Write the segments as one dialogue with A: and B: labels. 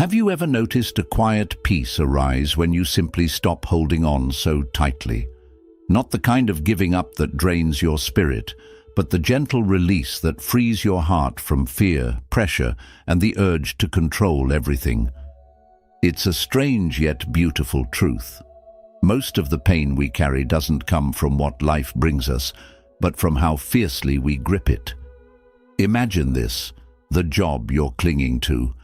A: Have you ever noticed a quiet peace arise when you simply stop holding on so tightly? Not the kind of giving up that drains your spirit, but the gentle release that frees your heart from fear, pressure, and the urge to control everything. It's a strange yet beautiful truth. Most of the pain we carry doesn't come from what life brings us, but from how fiercely we grip it. Imagine this: the job you're clinging to,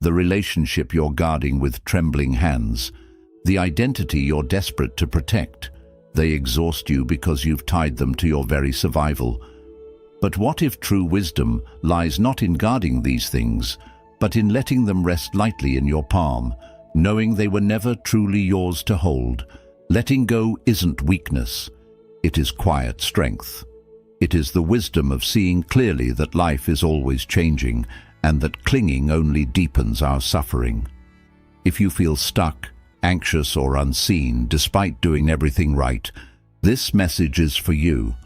A: the relationship you're guarding with trembling hands, the identity you're desperate to protect. They exhaust you because you've tied them to your very survival. But what if true wisdom lies not in guarding these things, but in letting them rest lightly in your palm, knowing they were never truly yours to hold? Letting go isn't weakness. It is quiet strength. It is the wisdom of seeing clearly that life is always changing, and that clinging only deepens our suffering. If you feel stuck, anxious, or unseen despite doing everything right, this message is for you.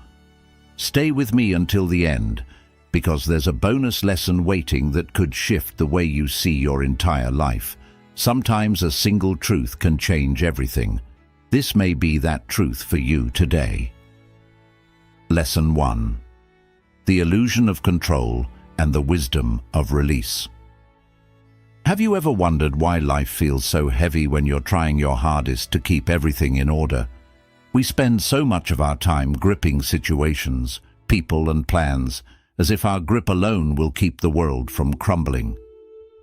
A: Stay with me until the end, because there's a bonus lesson waiting that could shift the way you see your entire life. Sometimes a single truth can change everything. This may be that truth for you today. Lesson 1. The illusion of control and the wisdom of release. Have you ever wondered why life feels so heavy when you're trying your hardest to keep everything in order? We spend so much of our time gripping situations, people, and plans, as if our grip alone will keep the world from crumbling.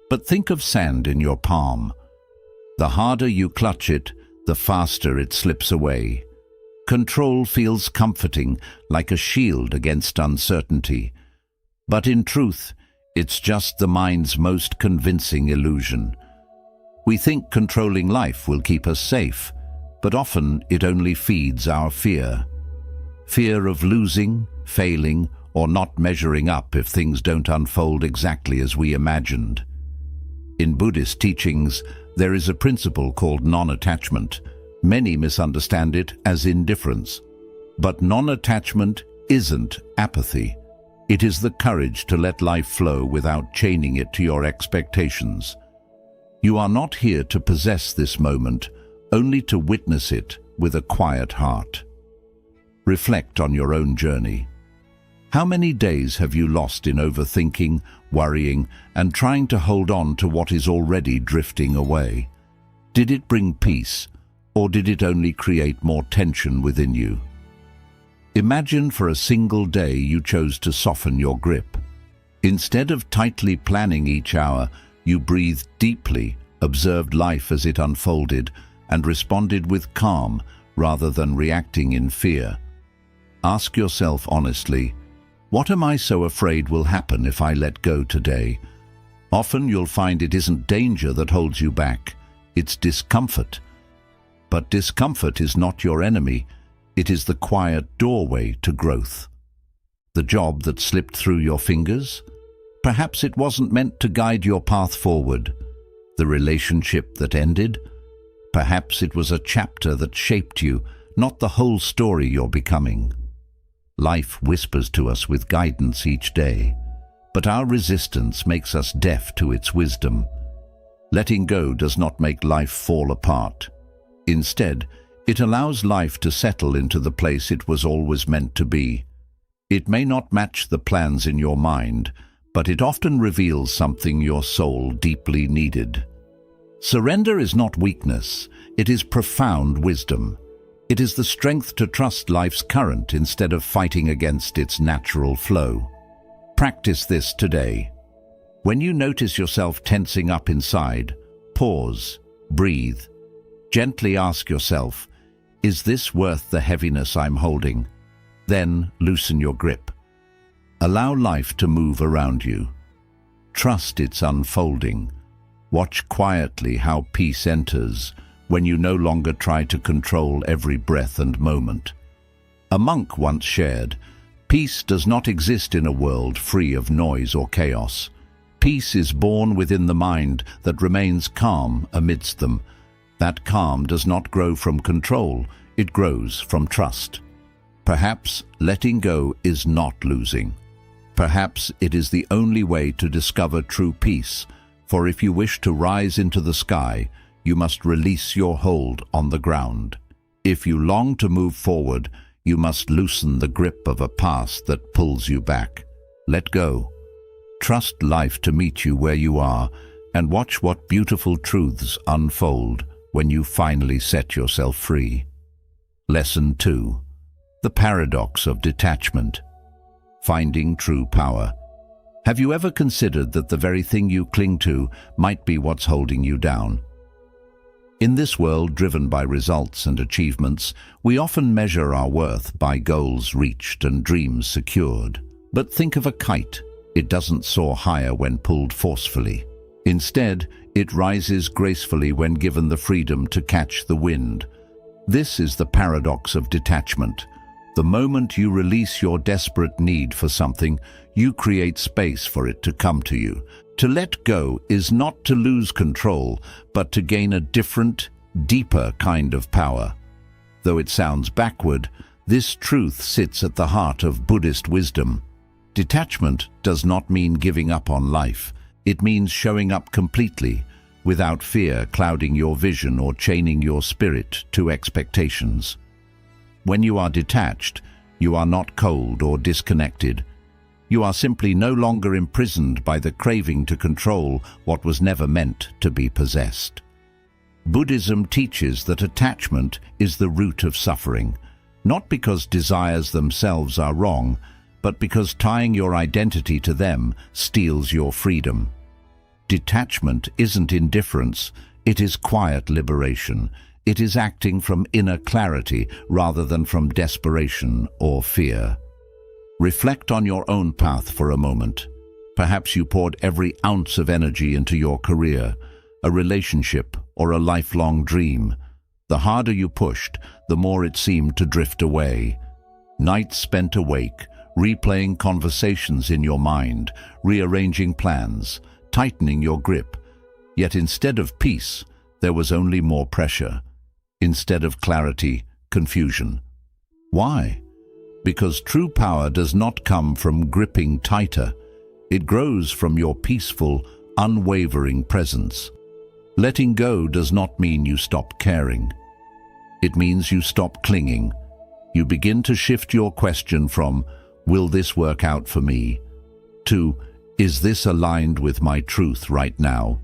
A: But think of sand in your palm. The harder you clutch it, the faster it slips away. Control feels comforting, like a shield against uncertainty. But in truth, it's just the mind's most convincing illusion. We think controlling life will keep us safe, but often it only feeds our fear. Fear of losing, failing, or not measuring up if things don't unfold exactly as we imagined. In Buddhist teachings, there is a principle called non-attachment. Many misunderstand it as indifference. But non-attachment isn't apathy. It is the courage to let life flow without chaining it to your expectations. You are not here to possess this moment, only to witness it with a quiet heart. Reflect on your own journey. How many days have you lost in overthinking, worrying, and trying to hold on to what is already drifting away? Did it bring peace, or did it only create more tension within you? Imagine for a single day you chose to soften your grip. Instead of tightly planning each hour, you breathed deeply, observed life as it unfolded, and responded with calm rather than reacting in fear. Ask yourself honestly, what am I so afraid will happen if I let go today? Often you'll find it isn't danger that holds you back, it's discomfort. But discomfort is not your enemy. It is the quiet doorway to growth. The job that slipped through your fingers? Perhaps it wasn't meant to guide your path forward. The relationship that ended? Perhaps it was a chapter that shaped you, not the whole story you're becoming. Life whispers to us with guidance each day, but our resistance makes us deaf to its wisdom. Letting go does not make life fall apart. Instead, it allows life to settle into the place it was always meant to be. It may not match the plans in your mind, but it often reveals something your soul deeply needed. Surrender is not weakness, it is profound wisdom. It is the strength to trust life's current instead of fighting against its natural flow. Practice this today. When you notice yourself tensing up inside, pause, breathe. Gently ask yourself, is this worth the heaviness I'm holding? Then loosen your grip. Allow life to move around you. Trust its unfolding. Watch quietly how peace enters when you no longer try to control every breath and moment. A monk once shared, peace does not exist in a world free of noise or chaos. Peace is born within the mind that remains calm amidst them. That calm does not grow from control, it grows from trust. Perhaps letting go is not losing. Perhaps it is the only way to discover true peace, For if you wish to rise into the sky, you must release your hold on the ground. If you long to move forward, you must loosen the grip of a past that pulls you back. Let go. Trust life to meet you where you are, and watch what beautiful truths unfold when you finally set yourself free. Lesson 2. The paradox of detachment. Finding true power. Have you ever considered that the very thing you cling to might be what's holding you down? In this world driven by results and achievements, we often measure our worth by goals reached and dreams secured. But think of a kite. It doesn't soar higher when pulled forcefully. Instead, it rises gracefully when given the freedom to catch the wind. This is the paradox of detachment. The moment you release your desperate need for something, you create space for it to come to you. To let go is not to lose control, but to gain a different, deeper kind of power. Though it sounds backward, this truth sits at the heart of Buddhist wisdom. Detachment does not mean giving up on life. It means showing up completely, without fear clouding your vision or chaining your spirit to expectations. When you are detached, you are not cold or disconnected. You are simply no longer imprisoned by the craving to control what was never meant to be possessed. Buddhism teaches that attachment is the root of suffering, not because desires themselves are wrong, but because tying your identity to them steals your freedom. Detachment isn't indifference, it is quiet liberation. It is acting from inner clarity rather than from desperation or fear. Reflect on your own path for a moment. Perhaps you poured every ounce of energy into your career, a relationship, or a lifelong dream. The harder you pushed, the more it seemed to drift away. Nights spent awake, replaying conversations in your mind, rearranging plans, tightening your grip. Yet instead of peace, there was only more pressure. Instead of clarity, confusion. Why? Because true power does not come from gripping tighter. It grows from your peaceful, unwavering presence. Letting go does not mean you stop caring. It means you stop clinging. You begin to shift your question from, "Will this work out for me?" to, "Is this aligned with my truth right now?"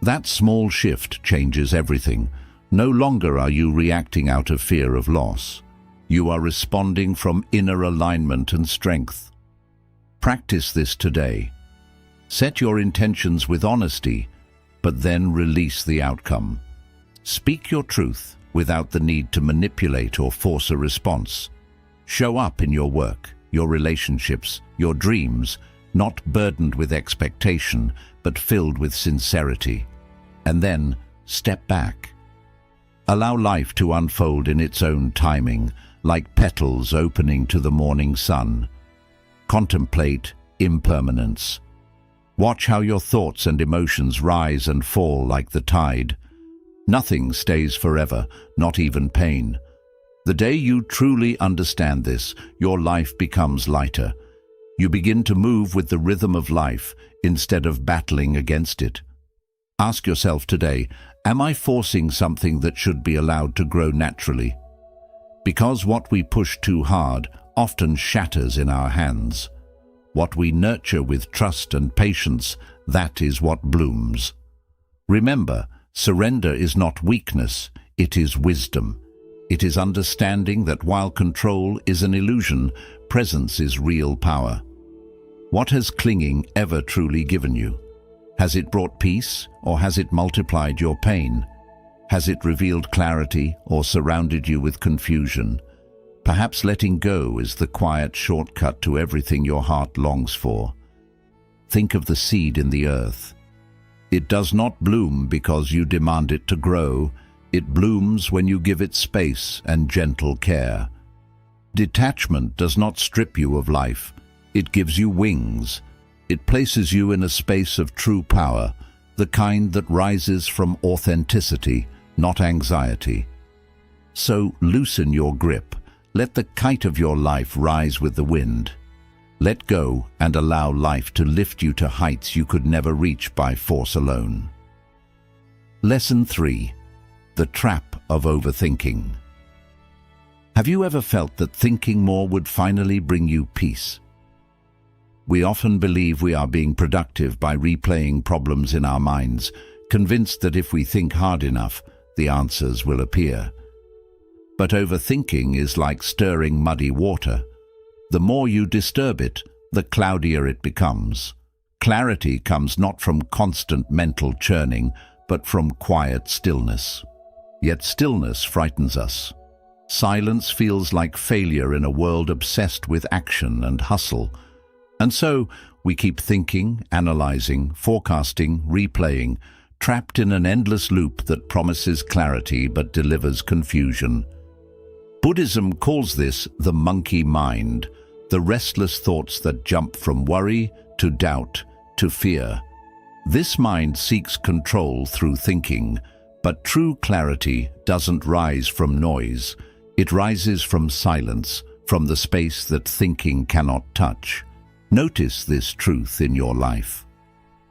A: That small shift changes everything. No longer are you reacting out of fear of loss. You are responding from inner alignment and strength. Practice this today. Set your intentions with honesty, but then release the outcome. Speak your truth without the need to manipulate or force a response. Show up in your work, your relationships, your dreams, not burdened with expectation, but filled with sincerity. And then step back. Allow life to unfold in its own timing, like petals opening to the morning sun. Contemplate impermanence. Watch how your thoughts and emotions rise and fall like the tide. Nothing stays forever, not even pain. The day you truly understand this, your life becomes lighter. You begin to move with the rhythm of life instead of battling against it. Ask yourself today, am I forcing something that should be allowed to grow naturally? Because what we push too hard often shatters in our hands. What we nurture with trust and patience, that is what blooms. Remember, surrender is not weakness, it is wisdom. It is understanding that while control is an illusion, presence is real power. What has clinging ever truly given you? Has it brought peace, or has it multiplied your pain? Has it revealed clarity, or surrounded you with confusion? Perhaps letting go is the quiet shortcut to everything your heart longs for. Think of the seed in the earth. It does not bloom because you demand it to grow. It blooms when you give it space and gentle care. Detachment does not strip you of life. It gives you wings. It places you in a space of true power, the kind that rises from authenticity, not anxiety. So loosen your grip. Let the kite of your life rise with the wind. Let go and allow life to lift you to heights you could never reach by force alone. Lesson 3. The trap of overthinking. Have you ever felt that thinking more would finally bring you peace? We often believe we are being productive by replaying problems in our minds, convinced that if we think hard enough, the answers will appear. But overthinking is like stirring muddy water. The more you disturb it, the cloudier it becomes. Clarity comes not from constant mental churning, but from quiet stillness. Yet stillness frightens us. Silence feels like failure in a world obsessed with action and hustle. And so we keep thinking, analyzing, forecasting, replaying, trapped in an endless loop that promises clarity but delivers confusion. Buddhism calls this the monkey mind, the restless thoughts that jump from worry to doubt to fear. This mind seeks control through thinking, but true clarity doesn't rise from noise. It rises from silence, from the space that thinking cannot touch. Notice this truth in your life.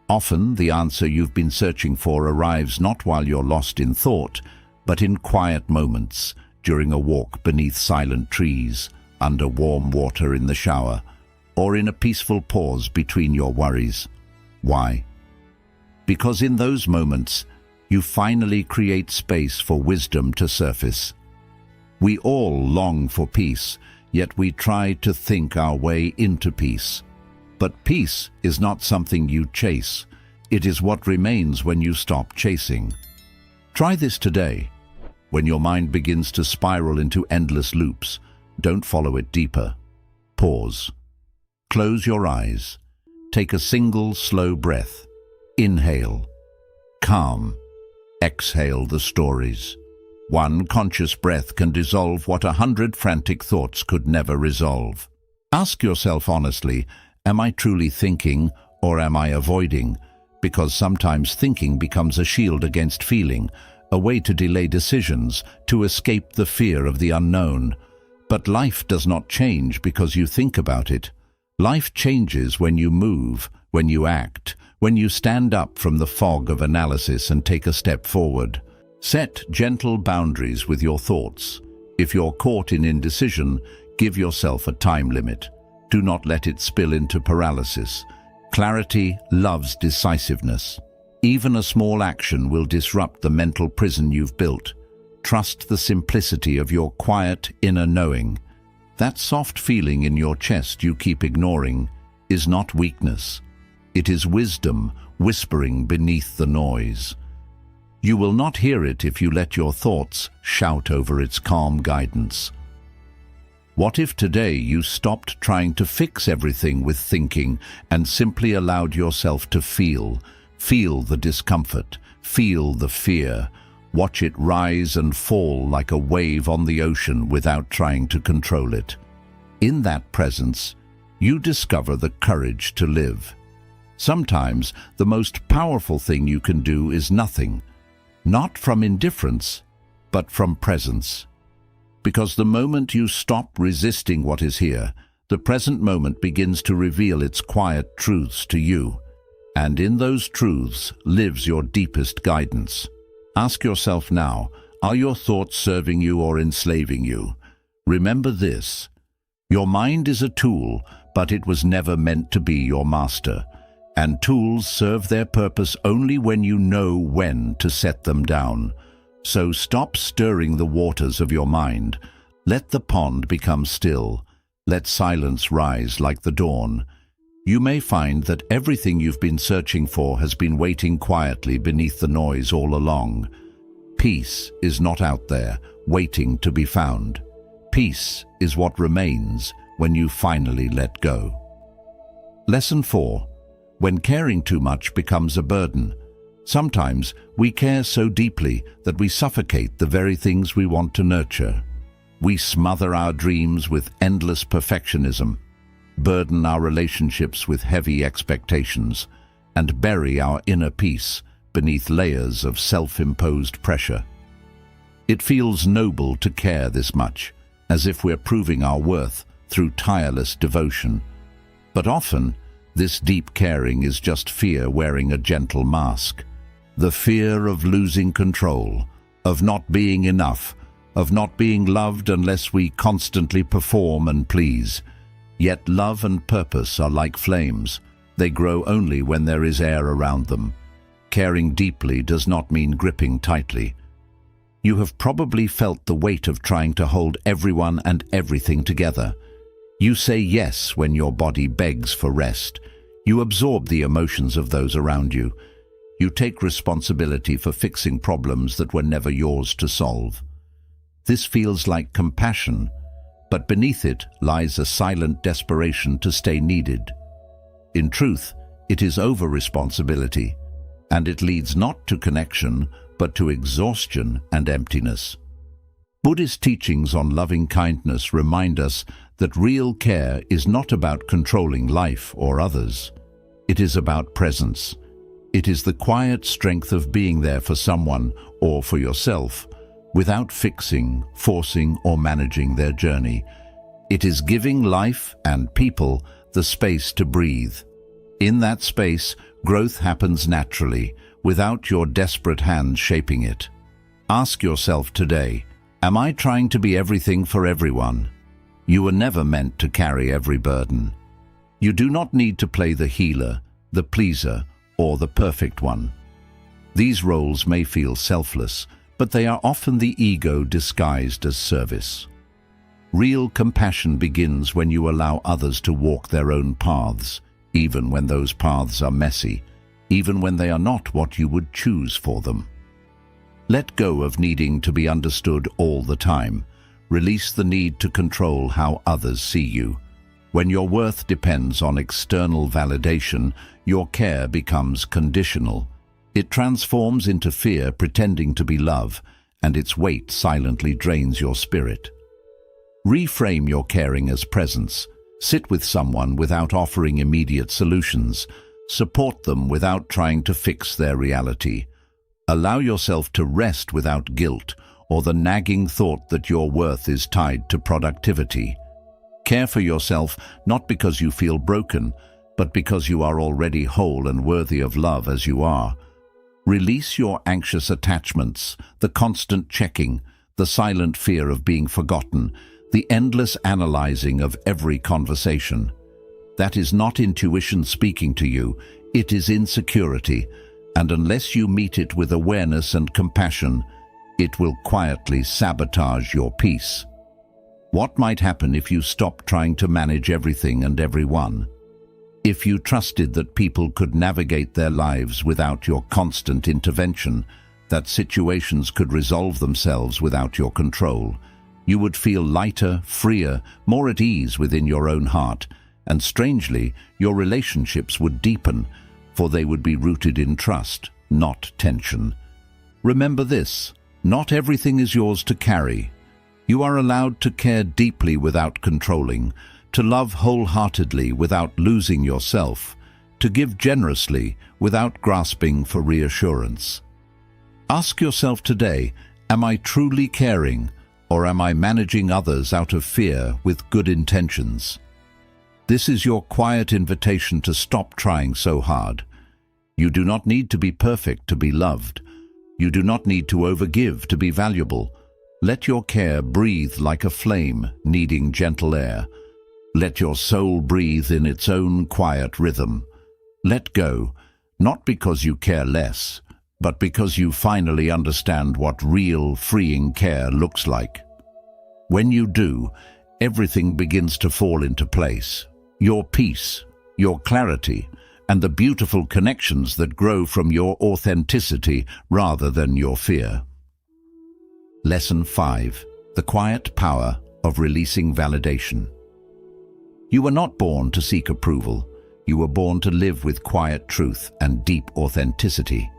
A: Often the answer you've been searching for arrives not while you're lost in thought, but in quiet moments, during a walk beneath silent trees, under warm water in the shower, or in a peaceful pause between your worries. Why? Because in those moments, you finally create space for wisdom to surface. We all long for peace, yet we try to think our way into peace. But peace is not something you chase. It is what remains when you stop chasing. Try this today. When your mind begins to spiral into endless loops, don't follow it deeper. Pause. Close your eyes. Take a single slow breath. Inhale. Calm. Exhale the stories. One conscious breath can dissolve what 100 frantic thoughts could never resolve. Ask yourself honestly, am I truly thinking or am I avoiding? Because sometimes thinking becomes a shield against feeling, a way to delay decisions, to escape the fear of the unknown. But life does not change because you think about it. Life changes when you move, when you act, when you stand up from the fog of analysis and take a step forward. Set gentle boundaries with your thoughts. If you're caught in indecision, give yourself a time limit. Do not let it spill into paralysis. Clarity loves decisiveness. Even a small action will disrupt the mental prison you've built. Trust the simplicity of your quiet inner knowing. That soft feeling in your chest you keep ignoring is not weakness. It is wisdom whispering beneath the noise. You will not hear it if you let your thoughts shout over its calm guidance. What if today you stopped trying to fix everything with thinking and simply allowed yourself to feel the discomfort, feel the fear, watch it rise and fall like a wave on the ocean without trying to control it? In that presence, you discover the courage to live. Sometimes the most powerful thing you can do is nothing. Not from indifference, but from presence. Because the moment you stop resisting what is here, the present moment begins to reveal its quiet truths to you. And in those truths lives your deepest guidance. Ask yourself now, are your thoughts serving you or enslaving you? Remember this: your mind is a tool, but it was never meant to be your master. And tools serve their purpose only when you know when to set them down. So stop stirring the waters of your mind. Let the pond become still. Let silence rise like the dawn. You may find that everything you've been searching for has been waiting quietly beneath the noise all along. Peace is not out there, waiting to be found. Peace is what remains when you finally let go. Lesson 4. When caring too much becomes a burden. Sometimes we care so deeply that we suffocate the very things we want to nurture. We smother our dreams with endless perfectionism, burden our relationships with heavy expectations, and bury our inner peace beneath layers of self-imposed pressure. It feels noble to care this much, as if we're proving our worth through tireless devotion. But often, this deep caring is just fear wearing a gentle mask. The fear of losing control, of not being enough, of not being loved unless we constantly perform and please. Yet love and purpose are like flames. They grow only when there is air around them. Caring deeply does not mean gripping tightly. You have probably felt the weight of trying to hold everyone and everything together. You say yes when your body begs for rest. You absorb the emotions of those around you. You take responsibility for fixing problems that were never yours to solve. This feels like compassion, but beneath it lies a silent desperation to stay needed. In truth, it is over-responsibility, and it leads not to connection, but to exhaustion and emptiness. Buddhist teachings on loving kindness remind us that real care is not about controlling life or others. It is about presence. It is the quiet strength of being there for someone or for yourself, without fixing, forcing, or managing their journey. It is giving life and people the space to breathe. In that space, growth happens naturally, without your desperate hands shaping it. Ask yourself today, am I trying to be everything for everyone? You were never meant to carry every burden. You do not need to play the healer, the pleaser, or the perfect one. These roles may feel selfless, but they are often the ego disguised as service. Real compassion begins when you allow others to walk their own paths, even when those paths are messy, even when they are not what you would choose for them. Let go of needing to be understood all the time. Release the need to control how others see you. When your worth depends on external validation, your care becomes conditional. It transforms into fear pretending to be love, and its weight silently drains your spirit. Reframe your caring as presence. Sit with someone without offering immediate solutions. Support them without trying to fix their reality. Allow yourself to rest without guilt or the nagging thought that your worth is tied to productivity. Care for yourself not because you feel broken, but because you are already whole and worthy of love as you are. Release your anxious attachments, the constant checking, the silent fear of being forgotten, the endless analyzing of every conversation. That is not intuition speaking to you, it is insecurity, and unless you meet it with awareness and compassion, it will quietly sabotage your peace. What might happen if you stopped trying to manage everything and everyone? If you trusted that people could navigate their lives without your constant intervention, that situations could resolve themselves without your control, you would feel lighter, freer, more at ease within your own heart, and strangely, your relationships would deepen, for they would be rooted in trust, not tension. Remember this, not everything is yours to carry. You are allowed to care deeply without controlling, to love wholeheartedly without losing yourself, to give generously without grasping for reassurance. Ask yourself today, am I truly caring, or am I managing others out of fear with good intentions? This is your quiet invitation to stop trying so hard. You do not need to be perfect to be loved. You do not need to overgive to be valuable. Let your care breathe like a flame needing gentle air. Let your soul breathe in its own quiet rhythm. Let go, not because you care less, but because you finally understand what real, freeing care looks like. When you do, everything begins to fall into place. Your peace, your clarity, and the beautiful connections that grow from your authenticity rather than your fear. Lesson 5. The quiet power of releasing validation. You were not born to seek approval. You were born to live with quiet truth and deep authenticity.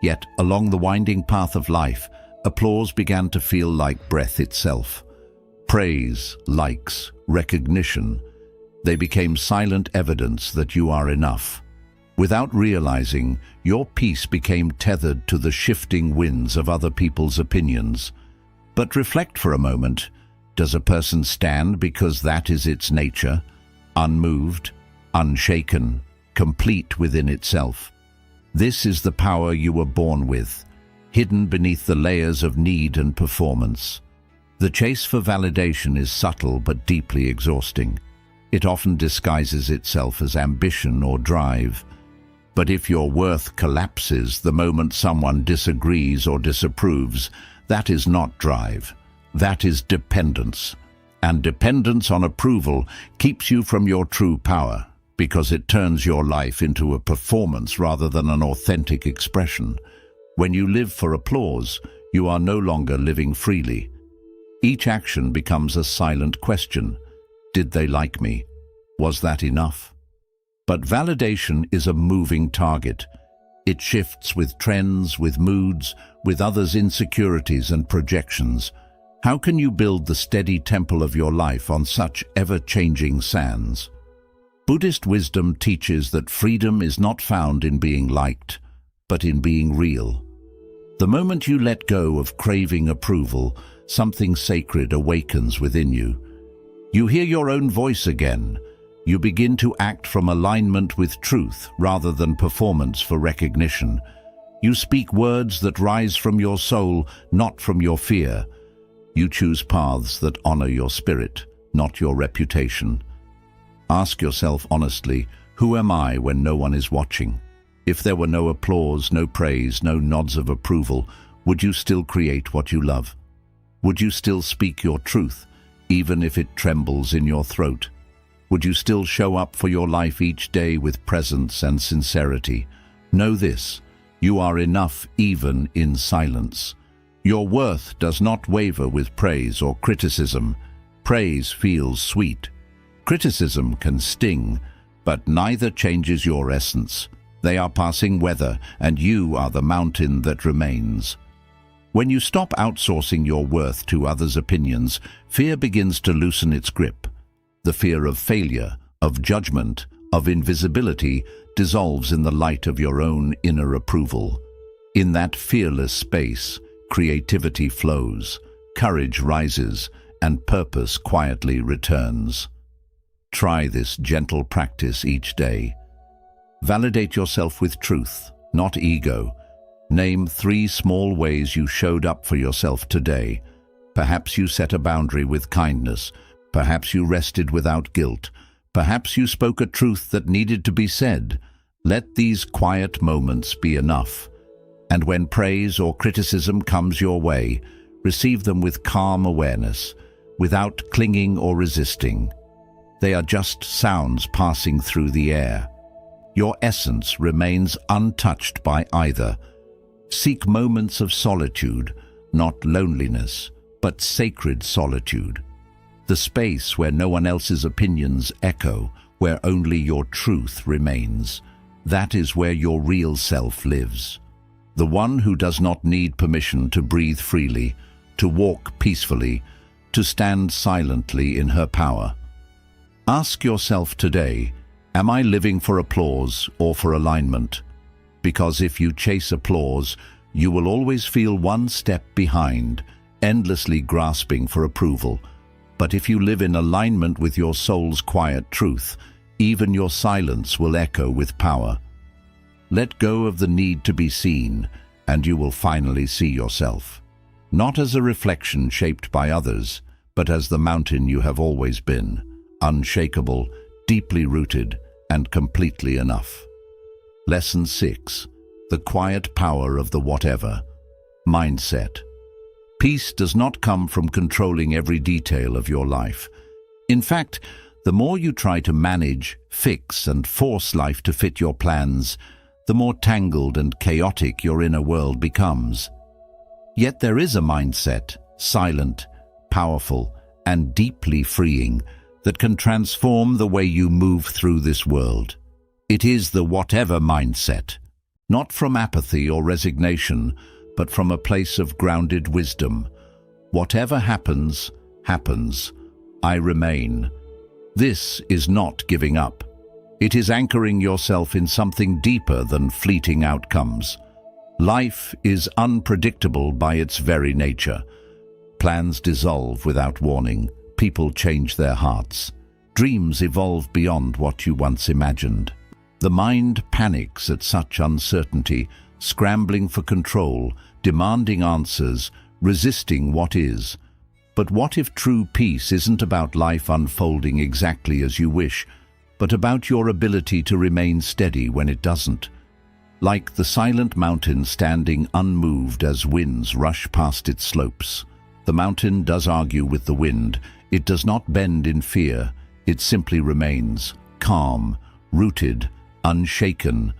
A: Yet, along the winding path of life, applause began to feel like breath itself. Praise, likes, recognition, they became silent evidence that you are enough. Without realizing, your peace became tethered to the shifting winds of other people's opinions. But reflect for a moment. Does a person stand because that is its nature, unmoved, unshaken, complete within itself. This is the power you were born with, hidden beneath the layers of need and performance. The chase for validation is subtle but deeply exhausting. It often disguises itself as ambition or drive. But if your worth collapses the moment someone disagrees or disapproves, that is not drive. That is dependence. And dependence on approval keeps you from your true power, because it turns your life into a performance rather than an authentic expression. When you live for applause, you are no longer living freely. Each action becomes a silent question. Did they like me? Was that enough? But validation is a moving target. It shifts with trends, with moods, with others' insecurities and projections. How can you build the steady temple of your life on such ever-changing sands? Buddhist wisdom teaches that freedom is not found in being liked, but in being real. The moment you let go of craving approval, something sacred awakens within you. You hear your own voice again. You begin to act from alignment with truth rather than performance for recognition. You speak words that rise from your soul, not from your fear. You choose paths that honor your spirit, not your reputation. Ask yourself honestly, who am I when no one is watching? If there were no applause, no praise, no nods of approval, would you still create what you love? Would you still speak your truth, even if it trembles in your throat? Would you still show up for your life each day with presence and sincerity? Know this, you are enough even in silence. Your worth does not waver with praise or criticism. Praise feels sweet. Criticism can sting, but neither changes your essence. They are passing weather, and you are the mountain that remains. When you stop outsourcing your worth to others' opinions, fear begins to loosen its grip. The fear of failure, of judgment, of invisibility dissolves in the light of your own inner approval. In that fearless space, creativity flows, courage rises, and purpose quietly returns. Try this gentle practice each day. Validate yourself with truth, not ego. Name 3 small ways you showed up for yourself today. Perhaps you set a boundary with kindness. Perhaps you rested without guilt. Perhaps you spoke a truth that needed to be said. Let these quiet moments be enough. And when praise or criticism comes your way, receive them with calm awareness, without clinging or resisting. They are just sounds passing through the air. Your essence remains untouched by either. Seek moments of solitude, not loneliness, but sacred solitude. The space where no one else's opinions echo, where only your truth remains. That is where your real self lives. The one who does not need permission to breathe freely, to walk peacefully, to stand silently in her power. Ask yourself today, am I living for applause or for alignment? Because if you chase applause, you will always feel one step behind, endlessly grasping for approval. But if you live in alignment with your soul's quiet truth, even your silence will echo with power. Let go of the need to be seen, and you will finally see yourself. Not as a reflection shaped by others, but as the mountain you have always been, unshakable, deeply rooted, and completely enough. Lesson 6. The quiet power of the whatever. Mindset. Peace does not come from controlling every detail of your life. In fact, the more you try to manage, fix, and force life to fit your plans, the more tangled and chaotic your inner world becomes. Yet there is a mindset, silent, powerful, and deeply freeing, that can transform the way you move through this world. It is the whatever mindset, not from apathy or resignation, but from a place of grounded wisdom. Whatever happens, happens. I remain. This is not giving up. It is anchoring yourself in something deeper than fleeting outcomes. Life is unpredictable by its very nature. Plans dissolve without warning. People change their hearts. Dreams evolve beyond what you once imagined. The mind panics at such uncertainty, scrambling for control, demanding answers, resisting what is. But what if true peace isn't about life unfolding exactly as you wish, but about your ability to remain steady when it doesn't? Like the silent mountain standing unmoved as winds rush past its slopes. The mountain does argue with the wind. It does not bend in fear. It simply remains, calm, rooted, unshaken.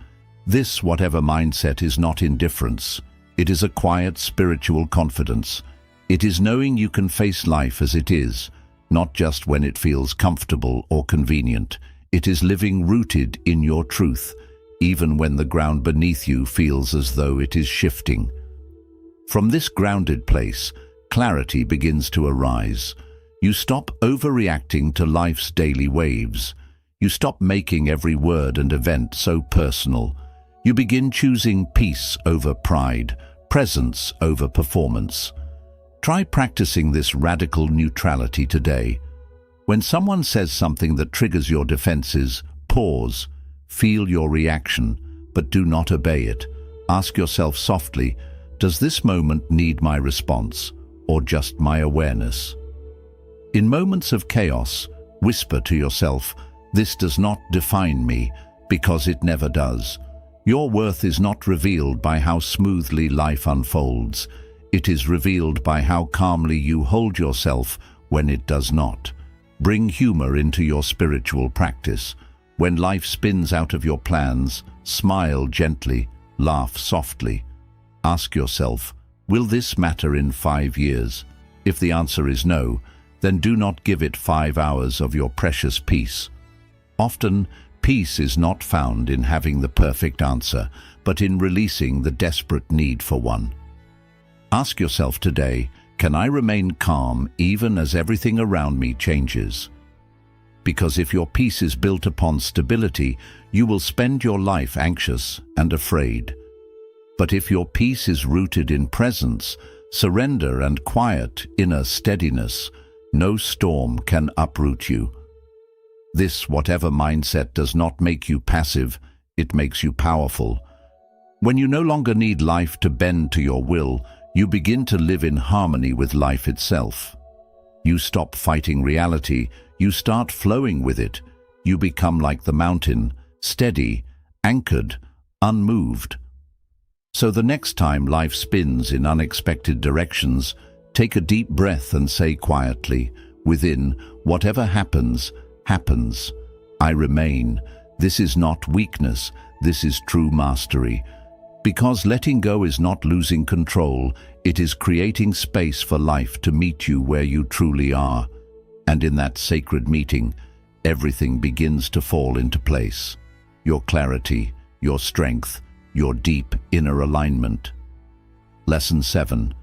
A: This, whatever mindset, is not indifference. It is a quiet spiritual confidence. It is knowing you can face life as it is, not just when it feels comfortable or convenient. It is living rooted in your truth, even when the ground beneath you feels as though it is shifting. From this grounded place, clarity begins to arise. You stop overreacting to life's daily waves. You stop making every word and event so personal. You begin choosing peace over pride, presence over performance. Try practicing this radical neutrality today. When someone says something that triggers your defenses, pause, feel your reaction, but do not obey it. Ask yourself softly, does this moment need my response, or just my awareness? In moments of chaos, whisper to yourself, this does not define me, because it never does. Your worth is not revealed by how smoothly life unfolds. It is revealed by how calmly you hold yourself when it does not. Bring humor into your spiritual practice. When life spins out of your plans, smile gently, laugh softly. Ask yourself, will this matter in 5 years? If the answer is no, then do not give it 5 hours of your precious peace. Often, peace is not found in having the perfect answer, but in releasing the desperate need for one. Ask yourself today, can I remain calm even as everything around me changes? Because if your peace is built upon stability, you will spend your life anxious and afraid. But if your peace is rooted in presence, surrender and quiet inner steadiness, no storm can uproot you. This, whatever mindset, does not make you passive, it makes you powerful. When you no longer need life to bend to your will, you begin to live in harmony with life itself. You stop fighting reality, you start flowing with it. You become like the mountain, steady, anchored, unmoved. So the next time life spins in unexpected directions, take a deep breath and say quietly, within, whatever happens, happens. I remain. This is not weakness, this is true mastery. Because letting go is not losing control, it is creating space for life to meet you where you truly are. And in that sacred meeting, everything begins to fall into place. Your clarity, your strength, your deep inner alignment. Lesson 7.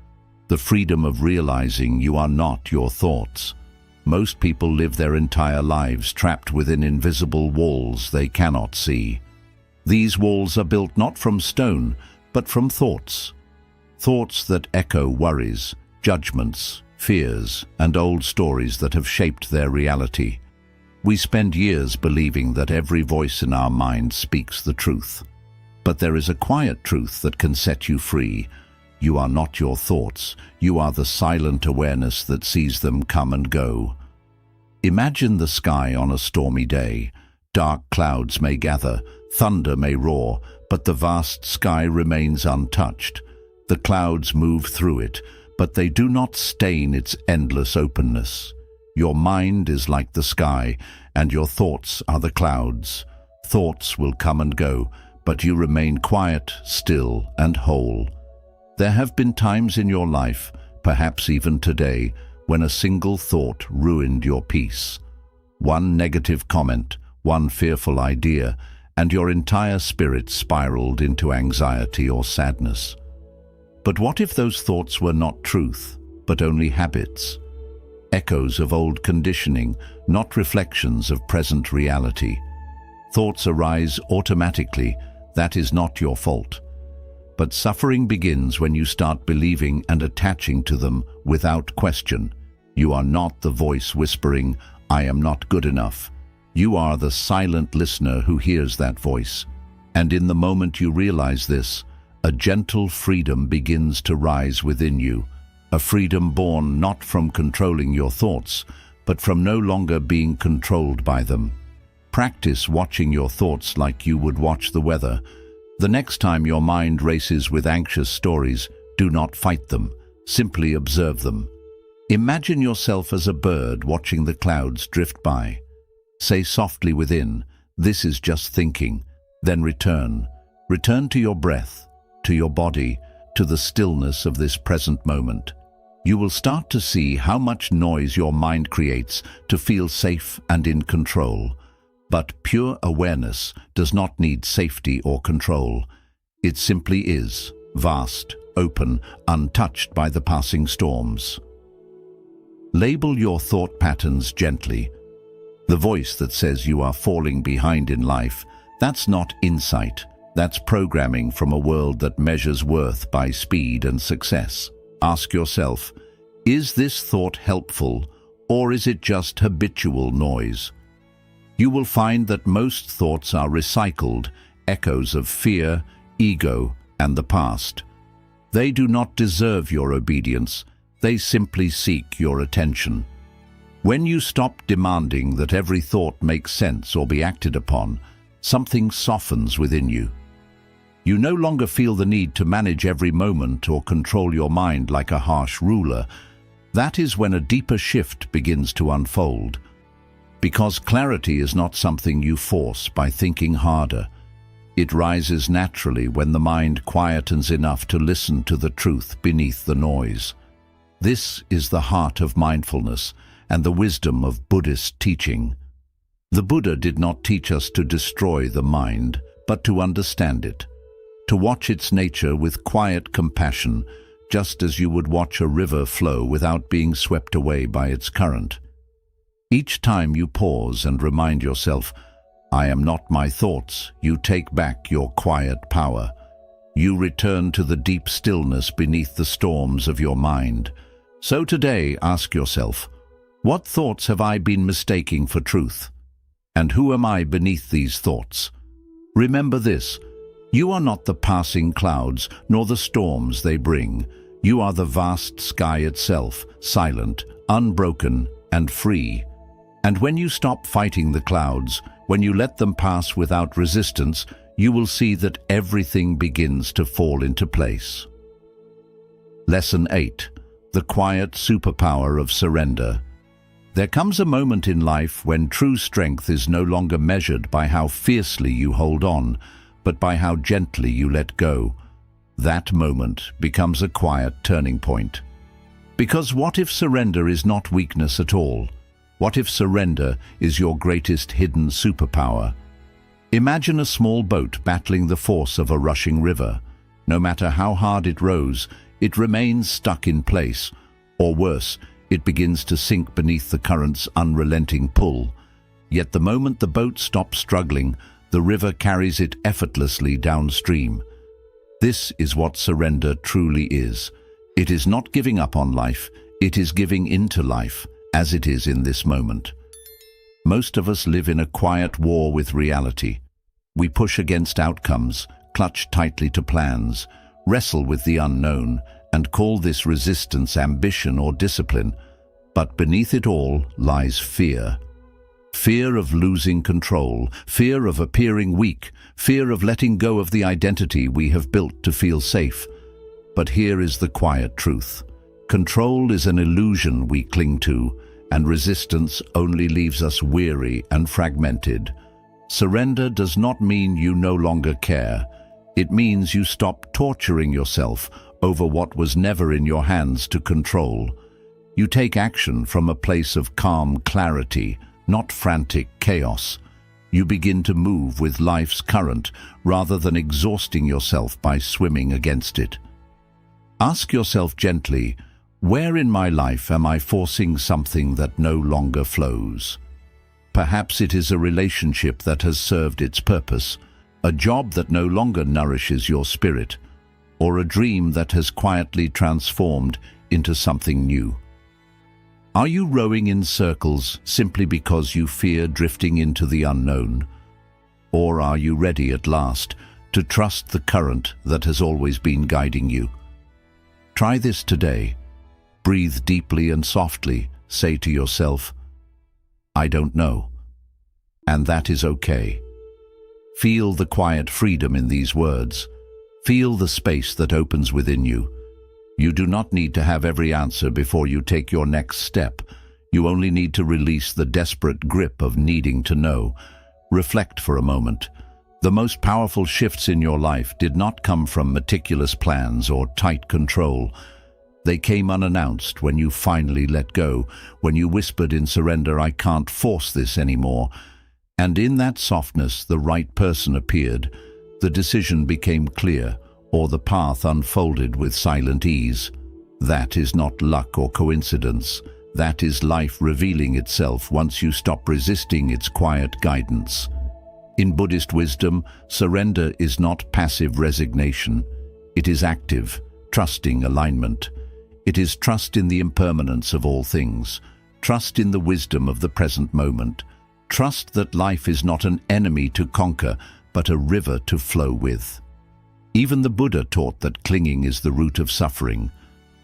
A: The freedom of realizing you are not your thoughts. Most people live their entire lives trapped within invisible walls they cannot see. These walls are built not from stone, but from thoughts. Thoughts that echo worries, judgments, fears, and old stories that have shaped their reality. We spend years believing that every voice in our mind speaks the truth. But there is a quiet truth that can set you free. You are not your thoughts. You are the silent awareness that sees them come and go. Imagine the sky on a stormy day. Dark clouds may gather, thunder may roar, but the vast sky remains untouched. The clouds move through it, but they do not stain its endless openness. Your mind is like the sky, and your thoughts are the clouds. Thoughts will come and go, but you remain quiet, still, and whole. There have been times in your life, perhaps even today, when a single thought ruined your peace. One negative comment, one fearful idea, and your entire spirit spiraled into anxiety or sadness. But what if those thoughts were not truth, but only habits? Echoes of old conditioning, not reflections of present reality. Thoughts arise automatically. That is not your fault. But suffering begins when you start believing and attaching to them without question. You are not the voice whispering, I am not good enough. You are the silent listener who hears that voice. And in the moment you realize this, a gentle freedom begins to rise within you, a freedom born not from controlling your thoughts, but from no longer being controlled by them. Practice watching your thoughts like you would watch the weather. The next time your mind races with anxious stories, do not fight them, simply observe them. Imagine yourself as a bird watching the clouds drift by. Say softly within, "This is just thinking," then return. Return to your breath, to your body, to the stillness of this present moment. You will start to see how much noise your mind creates to feel safe and in control. But pure awareness does not need safety or control. It simply is, vast, open, untouched by the passing storms. Label your thought patterns gently. The voice that says you are falling behind in life, that's not insight. That's programming from a world that measures worth by speed and success. Ask yourself, is this thought helpful, or is it just habitual noise? You will find that most thoughts are recycled, echoes of fear, ego, and the past. They do not deserve your obedience, they simply seek your attention. When you stop demanding that every thought make sense or be acted upon, something softens within you. You no longer feel the need to manage every moment or control your mind like a harsh ruler. That is when a deeper shift begins to unfold. Because clarity is not something you force by thinking harder. It rises naturally when the mind quietens enough to listen to the truth beneath the noise. This is the heart of mindfulness and the wisdom of Buddhist teaching. The Buddha did not teach us to destroy the mind, but to understand it. To watch its nature with quiet compassion, just as you would watch a river flow without being swept away by its current. Each time you pause and remind yourself, "I am not my thoughts," you take back your quiet power. You return to the deep stillness beneath the storms of your mind. So today, ask yourself, what thoughts have I been mistaking for truth? And who am I beneath these thoughts? Remember this. You are not the passing clouds, nor the storms they bring. You are the vast sky itself, silent, unbroken, and free. And when you stop fighting the clouds, when you let them pass without resistance, you will see that everything begins to fall into place. Lesson 8. The quiet superpower of surrender. There comes a moment in life when true strength is no longer measured by how fiercely you hold on, but by how gently you let go. That moment becomes a quiet turning point. Because what if surrender is not weakness at all? What if surrender is your greatest hidden superpower? Imagine a small boat battling the force of a rushing river. No matter how hard it rows, it remains stuck in place, or worse, it begins to sink beneath the current's unrelenting pull. Yet the moment the boat stops struggling, the river carries it effortlessly downstream. This is what surrender truly is. It is not giving up on life, it is giving into life, as it is in this moment. Most of us live in a quiet war with reality. We push against outcomes, clutch tightly to plans, wrestle with the unknown, and call this resistance ambition or discipline. But beneath it all lies fear. Fear of losing control, fear of appearing weak, fear of letting go of the identity we have built to feel safe. But here is the quiet truth. Control is an illusion we cling to, and resistance only leaves us weary and fragmented. Surrender does not mean you no longer care. It means you stop torturing yourself over what was never in your hands to control. You take action from a place of calm clarity, not frantic chaos. You begin to move with life's current rather than exhausting yourself by swimming against it. Ask yourself gently, where in my life am I forcing something that no longer flows? Perhaps it is a relationship that has served its purpose, a job that no longer nourishes your spirit, or a dream that has quietly transformed into something new. Are you rowing in circles simply because you fear drifting into the unknown? Or are you ready at last to trust the current that has always been guiding you? Try this today. Breathe deeply and softly. Say to yourself, "I don't know." And that is okay. Feel the quiet freedom in these words. Feel the space that opens within you. You do not need to have every answer before you take your next step. You only need to release the desperate grip of needing to know. Reflect for a moment. The most powerful shifts in your life did not come from meticulous plans or tight control. They came unannounced when you finally let go, when you whispered in surrender, "I can't force this anymore." And in that softness, the right person appeared. The decision became clear, or the path unfolded with silent ease. That is not luck or coincidence. That is life revealing itself once you stop resisting its quiet guidance. In Buddhist wisdom, surrender is not passive resignation. It is active, trusting alignment. It is trust in the impermanence of all things, trust in the wisdom of the present moment, trust that life is not an enemy to conquer, but a river to flow with. Even the Buddha taught that clinging is the root of suffering.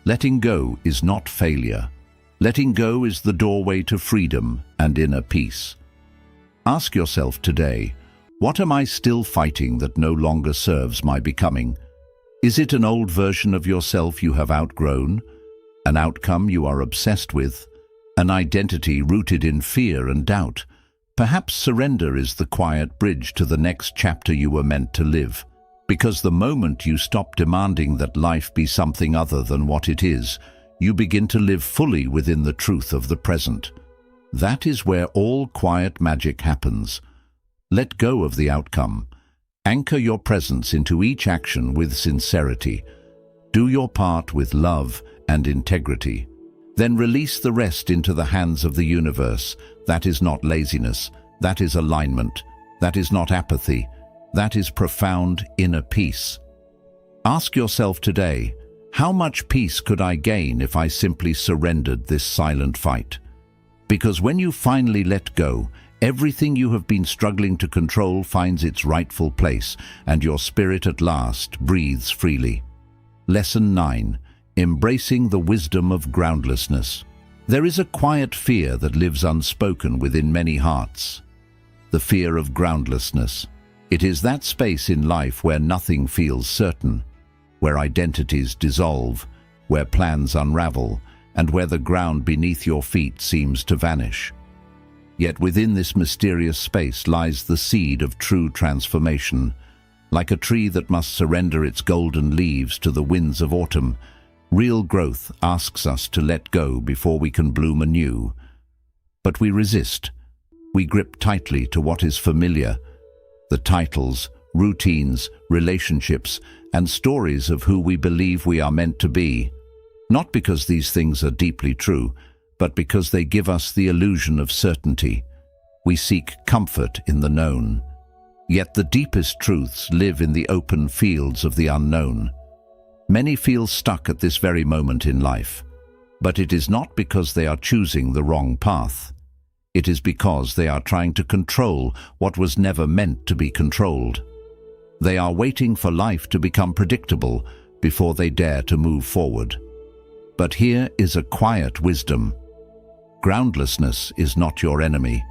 A: Letting go is not failure. Letting go is the doorway to freedom and inner peace. Ask yourself today, what am I still fighting that no longer serves my becoming? Is it an old version of yourself you have outgrown? An outcome you are obsessed with? An identity rooted in fear and doubt? Perhaps surrender is the quiet bridge to the next chapter you were meant to live. Because the moment you stop demanding that life be something other than what it is, you begin to live fully within the truth of the present. That is where all quiet magic happens. Let go of the outcome. Anchor your presence into each action with sincerity. Do your part with love and integrity. Then release the rest into the hands of the universe. That is not laziness. That is alignment. That is not apathy. That is profound inner peace. Ask yourself today, how much peace could I gain if I simply surrendered this silent fight? Because when you finally let go, everything you have been struggling to control finds its rightful place, and your spirit at last breathes freely. Lesson 9. Embracing the wisdom of groundlessness. There is a quiet fear that lives unspoken within many hearts. The fear of groundlessness. It is that space in life where nothing feels certain, where identities dissolve, where plans unravel, and where the ground beneath your feet seems to vanish. Yet within this mysterious space lies the seed of true transformation. Like a tree that must surrender its golden leaves to the winds of autumn, real growth asks us to let go before we can bloom anew. But we resist. We grip tightly to what is familiar, the titles, routines, relationships, and stories of who we believe we are meant to be. Not because these things are deeply true, but because they give us the illusion of certainty. We seek comfort in the known. Yet the deepest truths live in the open fields of the unknown. Many feel stuck at this very moment in life, but it is not because they are choosing the wrong path. It is because they are trying to control what was never meant to be controlled. They are waiting for life to become predictable before they dare to move forward. But here is a quiet wisdom. Groundlessness is not your enemy.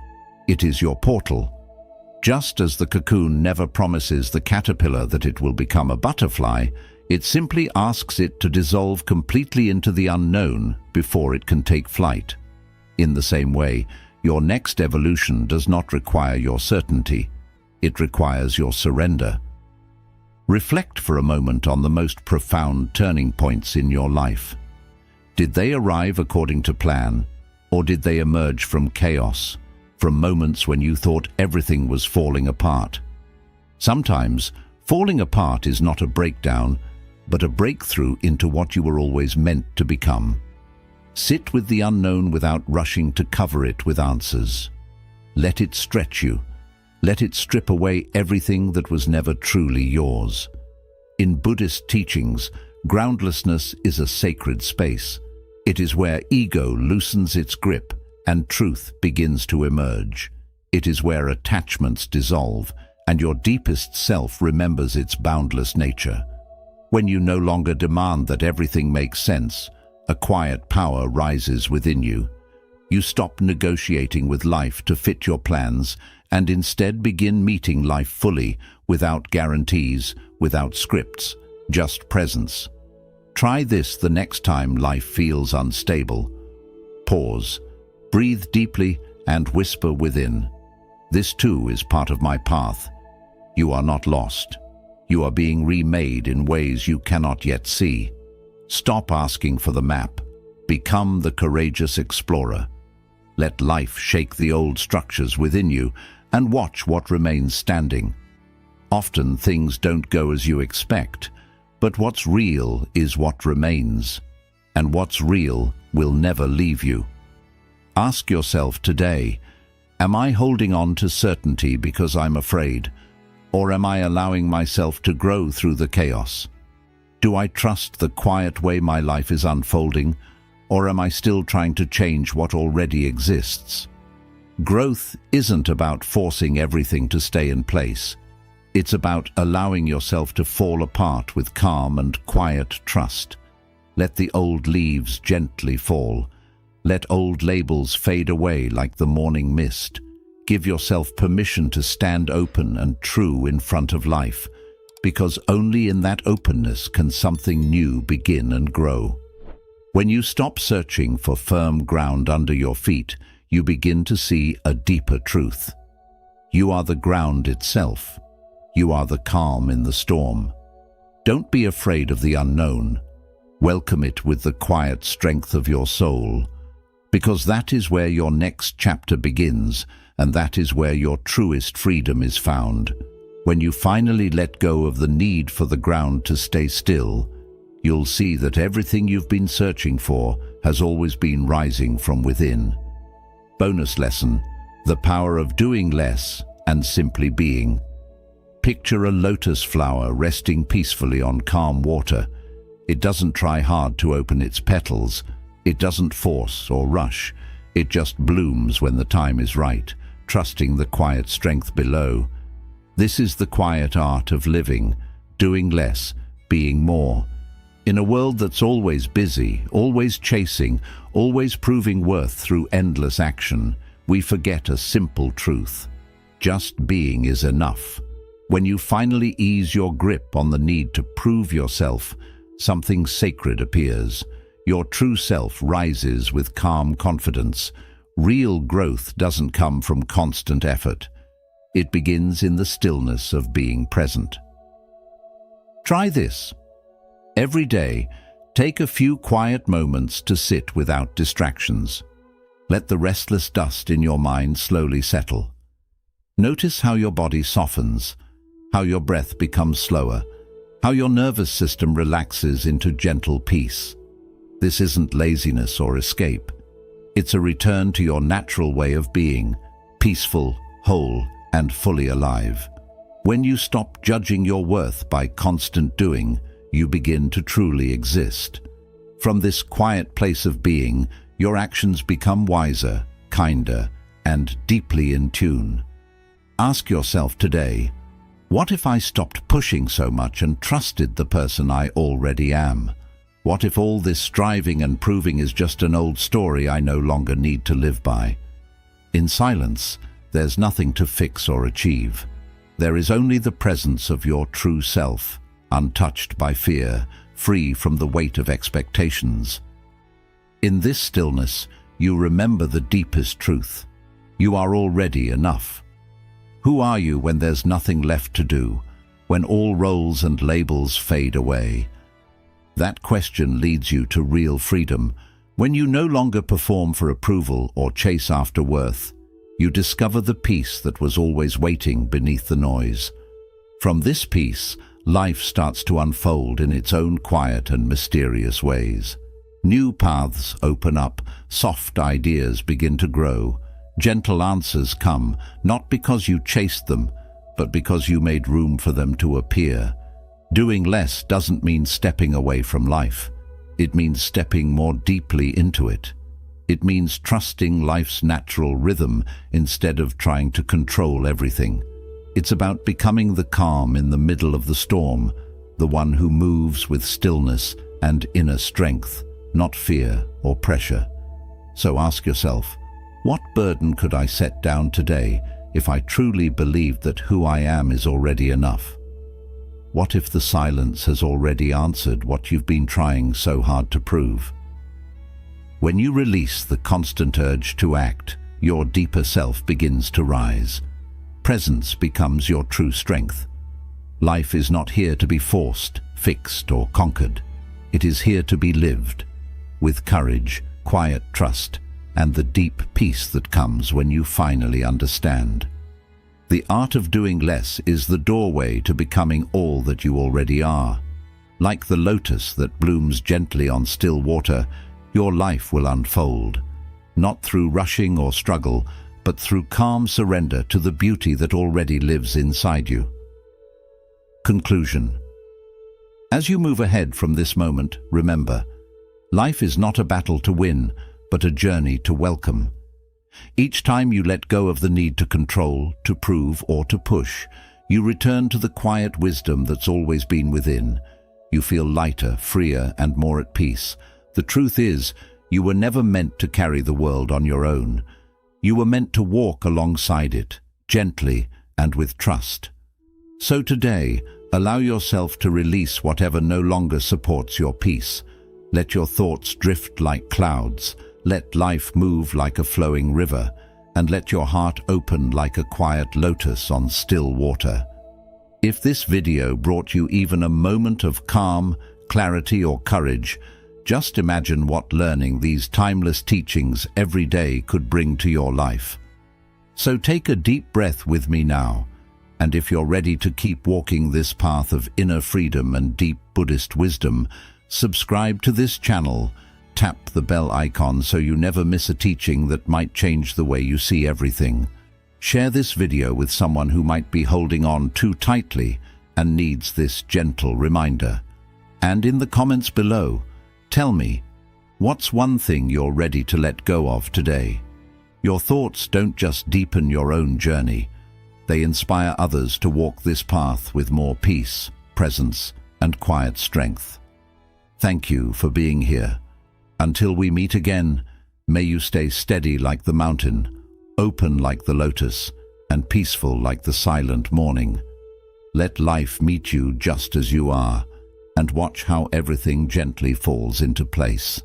A: It is your portal. Just as the cocoon never promises the caterpillar that it will become a butterfly, it simply asks it to dissolve completely into the unknown before it can take flight. In the same way, your next evolution does not require your certainty. It requires your surrender. Reflect for a moment on the most profound turning points in your life. Did they arrive according to plan, or did they emerge from chaos, from moments when you thought everything was falling apart? Sometimes, falling apart is not a breakdown, but a breakthrough into what you were always meant to become. Sit with the unknown without rushing to cover it with answers. Let it stretch you. Let it strip away everything that was never truly yours. In Buddhist teachings, groundlessness is a sacred space. It is where ego loosens its grip and truth begins to emerge. It is where attachments dissolve and your deepest self remembers its boundless nature. When you no longer demand that everything makes sense, a quiet power rises within you. You stop negotiating with life to fit your plans and instead begin meeting life fully, without guarantees, without scripts, just presence. Try this the next time life feels unstable. Pause, breathe deeply, and whisper within. This too is part of my path. You are not lost. You are being remade in ways you cannot yet see. Stop asking for the map. Become the courageous explorer. Let life shake the old structures within you and watch what remains standing. Often things don't go as you expect, but what's real is what remains, and what's real will never leave you. Ask yourself today, am I holding on to certainty because I'm afraid, or am I allowing myself to grow through the chaos? Do I trust the quiet way my life is unfolding, or am I still trying to change what already exists? Growth isn't about forcing everything to stay in place. It's about allowing yourself to fall apart with calm and quiet trust. Let the old leaves gently fall. Let old labels fade away like the morning mist. Give yourself permission to stand open and true in front of life, because only in that openness can something new begin and grow. When you stop searching for firm ground under your feet, you begin to see a deeper truth. You are the ground itself. You are the calm in the storm. Don't be afraid of the unknown. Welcome it with the quiet strength of your soul, because that is where your next chapter begins, and that is where your truest freedom is found. When you finally let go of the need for the ground to stay still, you'll see that everything you've been searching for has always been rising from within. Bonus lesson: the power of doing less and simply being. Picture a lotus flower resting peacefully on calm water. It doesn't try hard to open its petals. It doesn't force or rush. It just blooms when the time is right, trusting the quiet strength below. This is the quiet art of living, doing less, being more. In a world that's always busy, always chasing, always proving worth through endless action, we forget a simple truth. Just being is enough. When you finally ease your grip on the need to prove yourself, something sacred appears. Your true self rises with calm confidence. Real growth doesn't come from constant effort. It begins in the stillness of being present. Try this. Every day, take a few quiet moments to sit without distractions. Let the restless dust in your mind slowly settle. Notice how your body softens, how your breath becomes slower, how your nervous system relaxes into gentle peace. This isn't laziness or escape. It's a return to your natural way of being, peaceful, whole, and fully alive. When you stop judging your worth by constant doing, you begin to truly exist. From this quiet place of being, your actions become wiser, kinder, and deeply in tune. Ask yourself today, what if I stopped pushing so much and trusted the person I already am? What if all this striving and proving is just an old story I no longer need to live by? In silence, there's nothing to fix or achieve. There is only the presence of your true self, untouched by fear, free from the weight of expectations. In this stillness, you remember the deepest truth. You are already enough. Who are you when there's nothing left to do, when all roles and labels fade away? That question leads you to real freedom. When you no longer perform for approval or chase after worth, you discover the peace that was always waiting beneath the noise. From this peace, life starts to unfold in its own quiet and mysterious ways. New paths open up, soft ideas begin to grow, gentle answers come, not because you chased them, but because you made room for them to appear. Doing less doesn't mean stepping away from life. It means stepping more deeply into it. It means trusting life's natural rhythm instead of trying to control everything. It's about becoming the calm in the middle of the storm, the one who moves with stillness and inner strength, not fear or pressure. So ask yourself, what burden could I set down today if I truly believed that who I am is already enough? What if the silence has already answered what you've been trying so hard to prove? When you release the constant urge to act, your deeper self begins to rise. Presence becomes your true strength. Life is not here to be forced, fixed, or conquered. It is here to be lived, with courage, quiet trust, and the deep peace that comes when you finally understand. The art of doing less is the doorway to becoming all that you already are. Like the lotus that blooms gently on still water, your life will unfold, not through rushing or struggle, but through calm surrender to the beauty that already lives inside you. Conclusion. As you move ahead from this moment, remember, life is not a battle to win, but a journey to welcome. Each time you let go of the need to control, to prove, or to push, you return to the quiet wisdom that's always been within. You feel lighter, freer, and more at peace. The truth is, you were never meant to carry the world on your own. You were meant to walk alongside it, gently and with trust. So today, allow yourself to release whatever no longer supports your peace. Let your thoughts drift like clouds. Let life move like a flowing river, and let your heart open like a quiet lotus on still water. If this video brought you even a moment of calm, clarity, or courage, just imagine what learning these timeless teachings every day could bring to your life. So take a deep breath with me now, and if you're ready to keep walking this path of inner freedom and deep Buddhist wisdom, subscribe to this channel. Tap the bell icon so you never miss a teaching that might change the way you see everything. Share this video with someone who might be holding on too tightly and needs this gentle reminder. And in the comments below, tell me, what's one thing you're ready to let go of today? Your thoughts don't just deepen your own journey, they inspire others to walk this path with more peace, presence, and quiet strength. Thank you for being here. Until we meet again, may you stay steady like the mountain, open like the lotus, and peaceful like the silent morning. Let life meet you just as you are, and watch how everything gently falls into place.